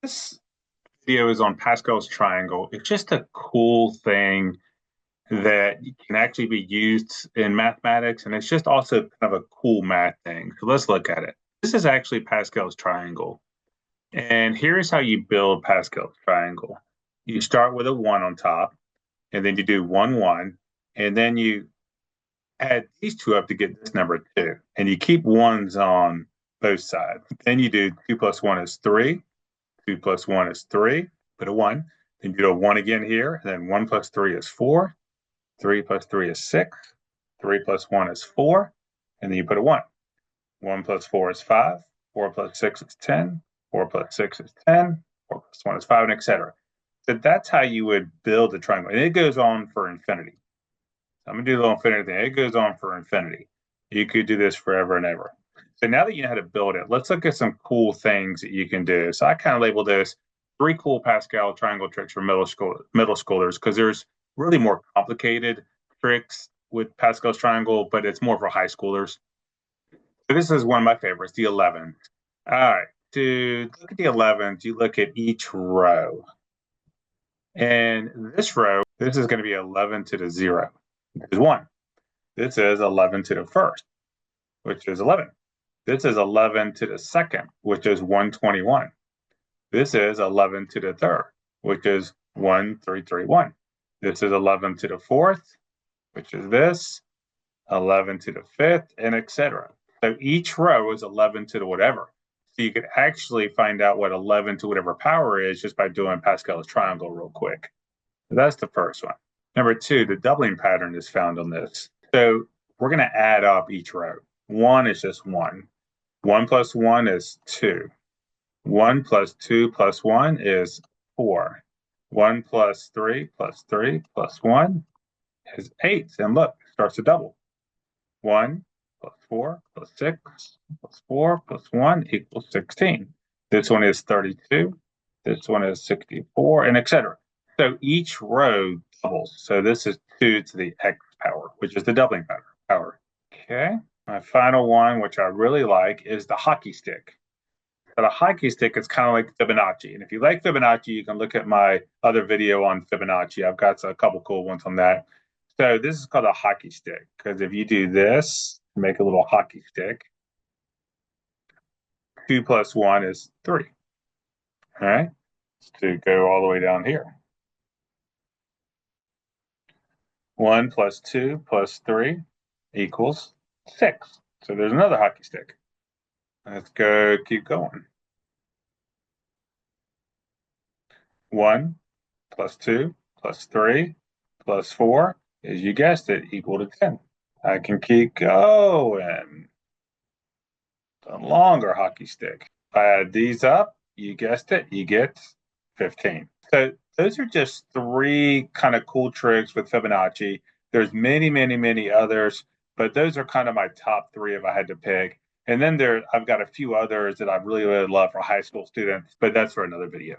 This video is on Pascal's Triangle. It's just a cool thing that can actually be used in mathematics, and it's just also kind of a cool math thing. So let's look at it. This is actually Pascal's Triangle. And here's how you build Pascal's Triangle. You start with a 1 on top, and then you do 1, 1, and then you add these two up to get this number 2. And you keep ones on both sides. Then you do 2 plus 1 is 3. 2 plus 1 is 3. Put a 1. Then you do a 1 again here. And then 1 plus 3 is 4. 3 plus 3 is 6. 3 plus 1 is 4. And then you put a 1. 1 plus 4 is 5. 4 plus 6 is 10. 4 plus 6 is 10. 4 plus 1 is 5, and etc. So that's how you would build a triangle. And it goes on for infinity. I'm going to do the little infinity thing. It goes on for infinity. You could do this forever and ever. So now that you know how to build it, let's look at some cool things that you can do. So I kind of labeled this 3 cool Pascal triangle tricks for middle schoolers because there's really more complicated tricks with Pascal's triangle, but it's more for high schoolers. So this is one of my favorites, the 11. All right, to look at the 11s, you look at each row. And this row, this is going to be 11 to the 0, which is 1. This is 11 to the first, which is 11. This is 11 to the second, which is 121. This is 11 to the third, which is 1331. This is 11 to the fourth, which is this, 11 to the fifth, and etc. So each row is 11 to the whatever. So you could actually find out what 11 to whatever power is just by doing Pascal's triangle real quick. So that's the first one. Number 2, the doubling pattern is found on this. So we're going to add up each row. 1 is just 1. 1 plus 1 is 2. 1 plus 2 plus 1 is 4. 1 plus 3 plus 3 plus 1 is 8. And look, it starts to double. 1 plus 4 plus 6 plus 4 plus 1 equals 16. This one is 32. This one is 64, and etc. So each row doubles. So this is 2 to the x power, which is the doubling power. Okay. My final one, which I really like, is the hockey stick. But a hockey stick is kind of like Fibonacci. And if you like Fibonacci, you can look at my other video on Fibonacci. I've got a couple cool ones on that. So this is called a hockey stick because if you do this, make a little hockey stick, 2 plus 1 is 3. All right. To go all the way down here. 1 plus 2 plus 3 equals 6. So there's another hockey stick. Let's go, keep going. 1 plus 2 plus 3 plus 4 is, you guessed it, equal to 10. I can keep going. A longer hockey stick. If I add these up, you guessed it, you get 15. So those are just 3 kind of cool tricks with Fibonacci. There's many, many, many others, but those are kind of my top 3 if I had to pick. And then I've got a few others that I really, really love for high school students, but that's for another video.